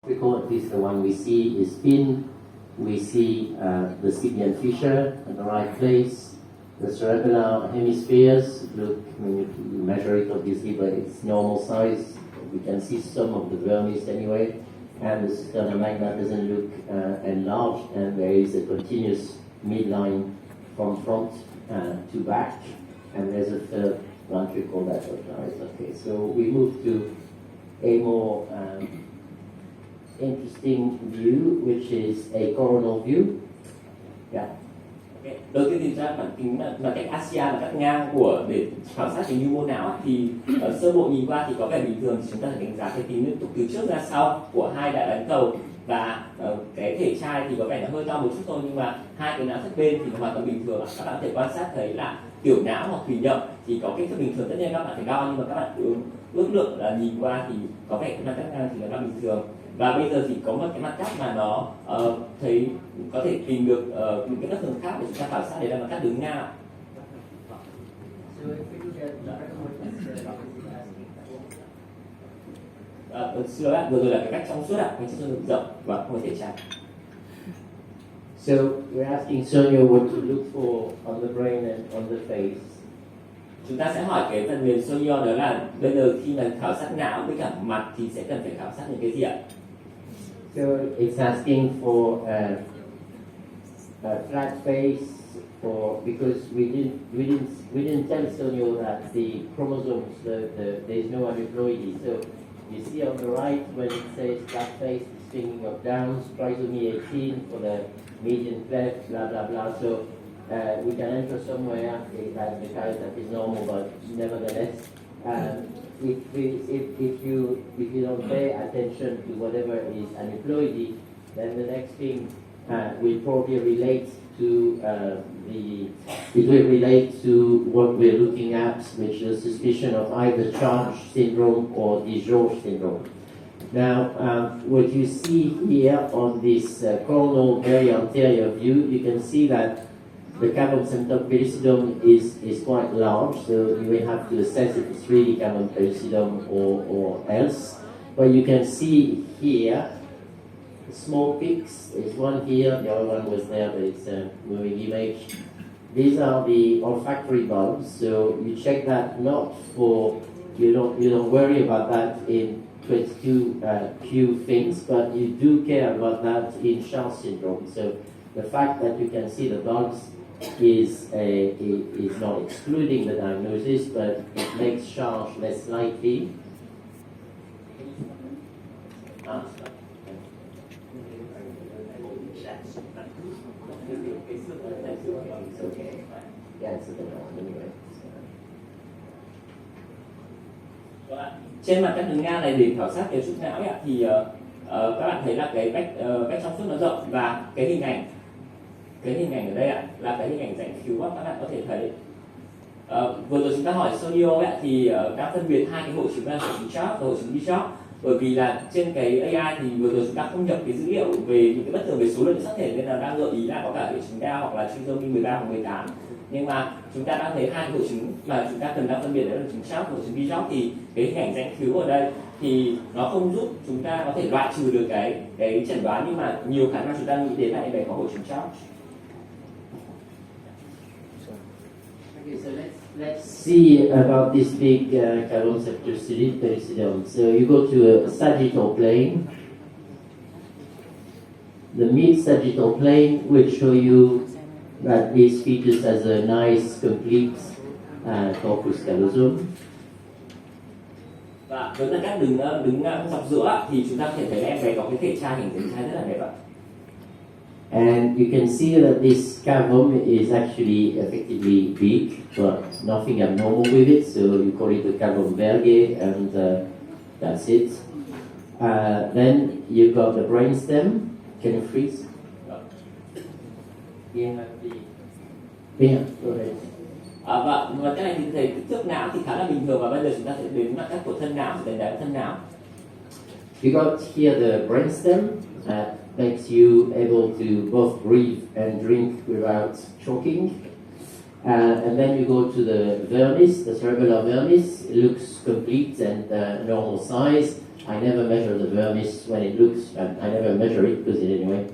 At least the one we see is thin. We see the Sydney fissure at the right place. The cerebellar hemispheres look, when you measure it obviously, but it's normal size. We can see some of the vermis anyway. And the cisterna magna doesn't look enlarged, and there is a continuous midline from front to back. And there's a third ventricle that's organized. Okay, so we move to a more interesting view, which is a coronal view. Yeah. Okay. Đầu tiên thì ra bản kính là cách ASEAN là cắt ngang của để khảo sát cái nhu mô não thì sơ bộ nhìn qua thì có vẻ bình thường, thì chúng ta phải đánh giá cái tính liên tục từ trước ra sau của hai đại bán cầu, và cái thể trai thì có vẻ là hơi to một chút thôi, nhưng mà hai cái não thất bên thì hoàn toàn bình thường. Các bạn có thể quan sát thấy là tiểu não hoặc thủy nhậm thì có kích thước bình thường, tất nhiên các bạn phải đo, nhưng mà các bạn ước lượng là nhìn qua thì có vẻ cái mặt cắt ngang thì nó là bình thường. Và bây giờ thì có một cái mặt cắt mà nó thấy có thể tìm được những cái bất thường khác để chúng ta khảo sát, đấy là mặt cắt đứng ngang. Xin lỗi bạn, vừa rồi là cái cách trong suốt cái chân rộng rộng và không có thể chạm. So we're asking Sonia what to look for on the brain and on the face. Chúng ta sẽ hỏi cái phần mềm Sonio, đó là bây giờ khi mà khảo sát não với cả mặt thì sẽ cần phải khảo sát những cái gì ạ? So it's asking for a flat face, because we didn't tell Sonio that the chromosomes there's no aneuploidy. So you see on the right when it says flat face, it's thinking of Downs, trisomy 18 for the median cleft, blah blah blah. So we can enter somewhere that the karyotype is normal, but nevertheless, if you don't pay attention to whatever is aneuploidy, then the next thing will probably relate to what we're looking at, which is a suspicion of either Charge syndrome or DiGeorge syndrome. Now, what you see here on this coronal very anterior view, you can see that the cavum septum pellucidum is quite large, so you will have to assess if it's really cavum pellucidum or else. But you can see here small peaks. There's one here, the other one was there, but it's a moving image. These are the olfactory bulbs, so you check that not for, you don't worry about that in 22q things, but you do care about that in Charles syndrome. So the fact that you can see the bulbs is not excluding the diagnosis, but it makes Charles less likely. Okay. Yeah, it's anyway. Trên mặt cắt đứng ngang này để khảo sát cái trục não ấy, thì các bạn thấy là cái cách trong suốt nó rộng, và cái hình ảnh ở đây là cái hình ảnh rãnh khứu các bạn có thể thấy. Vừa rồi chúng ta hỏi Sonio thì đang phân biệt hai cái hội chứng là hội chứng Charles và hội chứng DiGeorge, bởi vì là trên cái AI thì vừa rồi chúng ta không nhập cái dữ liệu về những cái bất thường về số lượng sắc thể, nên là đang gợi ý là có cả hội chứng Down hoặc là trisomy 13 hoặc 18. Nhưng mà chúng ta đang thấy hai hội chứng mà chúng ta cần đang phân biệt, đó là hội chứng Charles và hội chứng DiGeorge, thì cái hình ảnh rãnh khứu ở đây thì nó không giúp chúng ta có thể loại trừ được cái chẩn đoán, nhưng mà nhiều khả năng chúng ta nghĩ đến là em bé có hội chứng Charles. Okay, so let's see about this big cavum septum pellucidum. So you go to a sagittal plane. The mid-sagittal plane will show you that this fetus has a nice, complete corpus callosum. Và với là các đứng dọc giữa thì chúng ta có thể thấy em bé có cái thể trai, hình thể trai rất là đẹp ạ. And you can see that this cavum is actually effectively big, but nothing abnormal with it, so you call it a cavum verge, and that's it. Then you've got the brainstem. Can you freeze? Yeah, go ahead. Và cái này thì thấy kích thước não thì khá là bình thường, và bây giờ chúng ta sẽ đến mặt cắt của thân não, để đánh giá thân não. You got here the brainstem. Makes you able to both breathe and drink without choking. And then you go to the vermis, the cerebellar vermis. It looks complete and normal size. I never measure the vermis when it looks, I never measure it because anyway,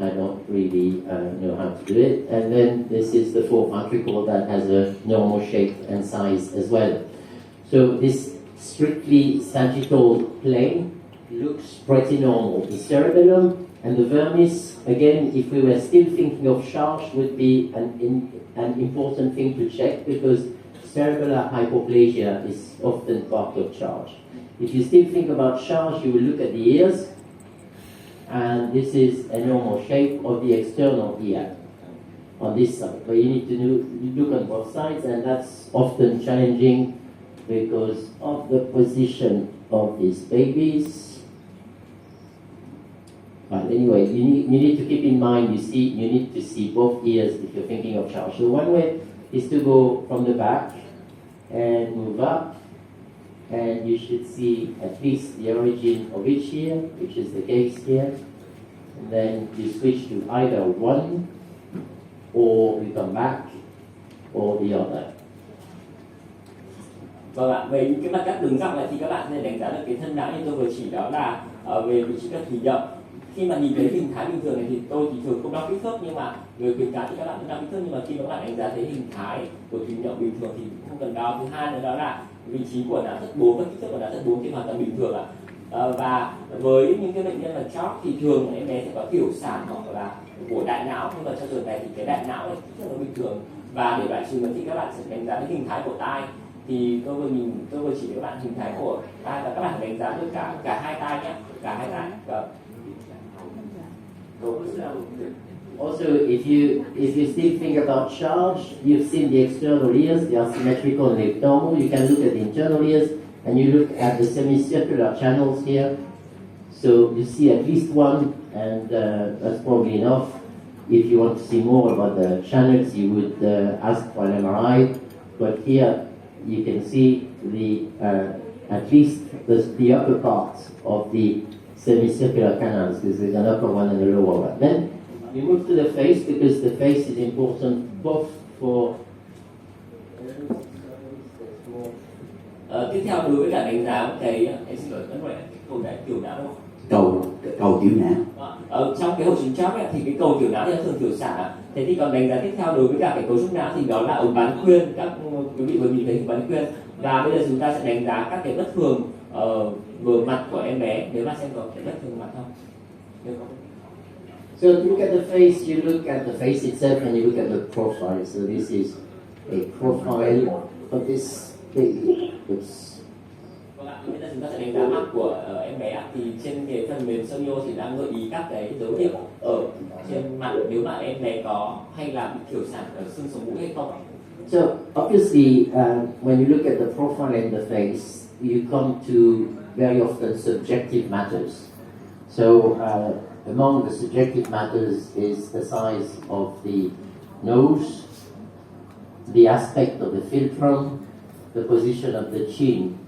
I don't really know how to do it. And then this is the fourth ventricle that has a normal shape and size as well. So this strictly sagittal plane looks pretty normal. The cerebellum and the vermis, again, if we were still thinking of charge, would be an important thing to check because cerebellar hypoplasia is often part of charge. If you still think about charge, you will look at the ears, and this is a normal shape of the external ear on this side. But you need to look on both sides, and that's often challenging because of the position of these babies. But anyway, you need to keep in mind, you need to see both ears if you're thinking of charge. So one way is to go from the back and move up, and you should see at least the origin of each ear, which is the case here. And then you switch to either one, or you come back, or the other. Vâng ạ, về những cái mặt cắt đường rộng này thì các bạn sẽ đánh giá được cái thân não như tôi vừa chỉ, đó là về vị trí các thủy động. Khi mà nhìn thấy hình thái bình thường này thì tôi thì thường không đo kích thước, nhưng mà người khuyến cáo thì các bạn nên đo kích thước, nhưng mà khi các bạn đánh giá thấy hình thái của thủy động bình thường thì không cần đo. Thứ hai nữa đó là vị trí của não thất 4 và kích thước của não thất 4 thì hoàn toàn bình thường ạ. Và với những cái bệnh nhân là chót thì thường em bé sẽ có tiểu sản hoặc là của đại não, nhưng mà trong trường này thì cái đại não này rất là bình thường. Và để loại trừ thì các bạn sẽ đánh giá cái hình thái của tai. Thì tôi vừa chỉ với các bạn hình thái của tai và các bạn đánh giá được cả hai tai nhé, cả hai tai. Also, if you still think about charge, you've seen the external ears, they are symmetrical and ectomal. You can look at the internal ears, and you look at the semicircular channels here. So you see at least one, and that's probably enough. If you want to see more about the channels, you would ask for an MRI. But here you can see at least the upper part of the semicircular canals, because there's an upper one and a lower one. Then we move to the face, because the face is important both for tiếp theo đối với cả đánh giá cái em xin lỗi vẫn gọi là cái cầu đại tiểu não đúng không? cầu tiểu não. Ở trong cái hội chứng chóp thì cái cầu tiểu não thì thường tiểu sản ạ. Thế thì còn đánh giá tiếp theo đối với cả cái cấu trúc não thì đó là ống bán khuyên, các quý vị vừa nhìn thấy hình bán khuyên. Và bây giờ chúng ta sẽ đánh giá các cái bất thường vừa mặt của em bé, nếu mà xem có cái bất thường mặt không. So look at the face, you look at the face itself, and you look at the profile. So this is a profile of this baby. Oops. Vâng ạ, bây giờ chúng ta sẽ đánh giá mặt của em bé ạ. Thì trên cái phần mềm Sonio thì đang gợi ý các cái dấu hiệu ở trên mặt nếu mà em bé có hay là bị thiểu sản ở xương sống mũi hay không. So obviously, when you look at the profile and the face, you come to very often subjective matters. So among the subjective matters is the size of the nose, the aspect of the philtrum, the position of the chin.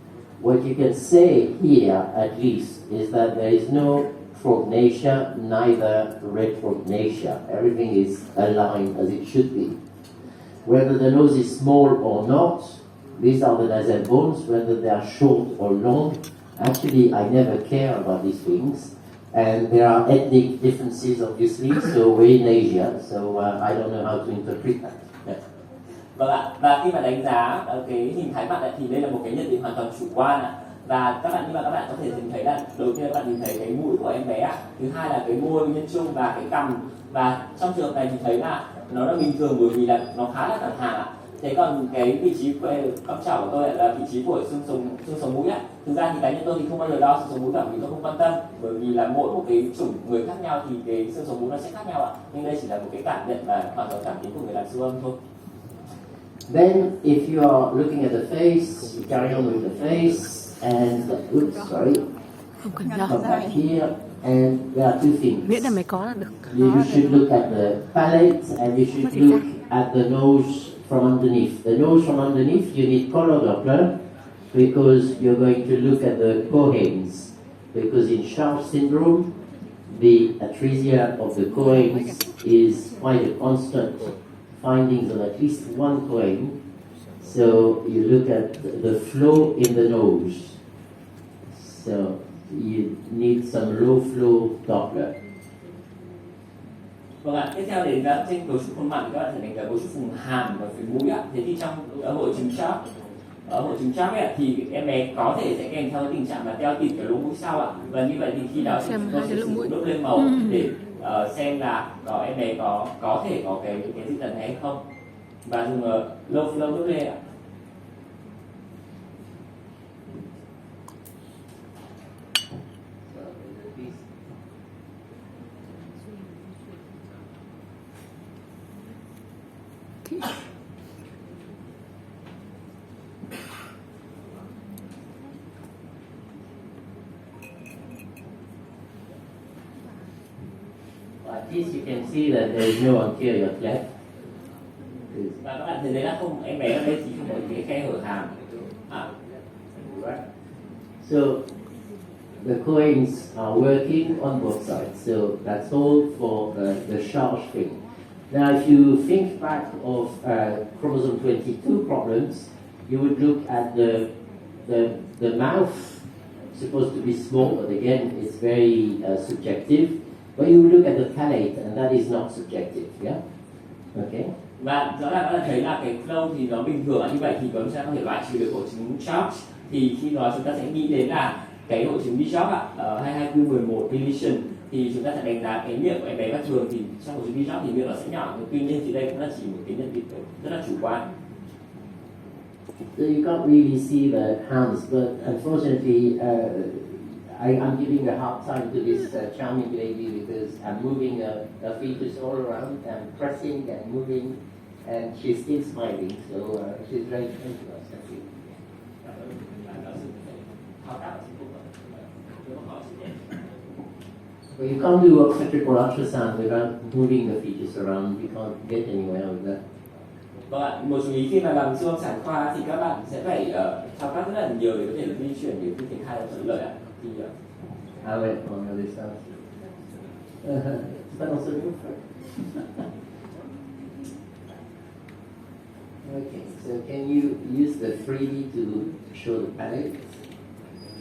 What you can say here, at least, is that there is no prognasia, neither retrognasia. Everything is aligned as it should be. Whether the nose is small or not, these are the nasal bones, whether they are short or long. Actually, I never care about these things. And there are ethnic differences, obviously, so we're in Asia, so I don't know how to interpret that. Yeah. Vâng ạ, và khi mà đánh giá cái hình thái mặt thì đây là một cái nhận định hoàn toàn chủ quan ạ. Và các bạn, nhưng mà các bạn có thể nhìn thấy là đầu tiên các bạn nhìn thấy cái mũi của em bé ạ, thứ hai là cái môi nhân trung và cái cằm. Và trong trường hợp này thì thấy là nó là bình thường bởi vì là nó khá là thẳng hàng ạ. Thế còn cái vị trí của con trỏ của tôi là vị trí của xương sống mũi ạ. Thực ra thì cá nhân tôi thì không bao giờ đo xương sống mũi cả vì tôi không quan tâm, bởi vì là mỗi một cái chủng người khác nhau thì cái xương sống mũi nó sẽ khác nhau ạ. Nhưng đây chỉ là một cái cảm nhận và hoàn toàn cảm tính của người làm siêu âm thôi. Then, if you are looking at the face, you carry on with the face, and come back here, and there are two things. Miễn là mày có là được. You should look at the palate, and you should look at the nose from underneath. The nose from underneath, you need color Doppler, because you're going to look at the cohenes. Because in Charles syndrome, the atresia of the cohenes is quite a constant findings of at least one cohen. So you look at the flow in the nose. So you need some low flow Doppler. Vâng ạ, tiếp theo đến trên cấu trúc khuôn mặt thì các bạn sẽ đánh giá cấu trúc vùng hàm và phía mũi ạ. Thế thì trong hội chứng chóp ấy thì em bé có thể sẽ kèm theo cái tình trạng là teo tịt cái lỗ mũi sau ạ. Và như vậy thì khi đó thì chúng tôi sẽ sử dụng đốt lên màu để xem là em bé có thể có cái dị tật này hay không. Và dùng low flow đốt lên ạ. At least you can see that there is no anterior cleft. Và các bạn thấy đấy là không, em bé ở đây chỉ không có cái khe hở hàm. So the coins are working on both sides. So that's all for the charge thing. Now, if you think back of chromosome 22 problems, you would look at the mouth, supposed to be small, but again, it's very subjective. But you look at the palate, and that is not subjective, yeah? Okay? Và rõ ràng các bạn thấy là cái flow thì nó bình thường, như vậy thì chúng ta có thể loại trừ được hội chứng Charge. Thì khi đó chúng ta sẽ nghĩ đến là cái hội chứng Bishop ạ, 22q11 deletion, thì chúng ta sẽ đánh giá cái miệng của em bé bất thường. Thì trong hội chứng Bishop thì miệng nó sẽ nhỏ, tuy nhiên thì đây cũng là chỉ một cái nhận định rất là chủ quan. So you can't really see the hands, but unfortunately, I'm giving a hard time to this charming lady because I'm moving a fetus all around, I'm pressing and moving, and she's still smiling, so she's very kind to us, I think. But you can't do obstetrical ultrasound without moving the fetus around, you can't get anywhere with that. Vâng ạ, một chú ý khi mà làm siêu âm sản khoa thì các bạn sẽ phải thao tác rất là nhiều để có thể di chuyển để khi triển khai nó thuận lợi ạ. Thì Ah ouais, on va regarder ça. C'est pas dans ce livre. Okay, so can you use the 3D to show the palette?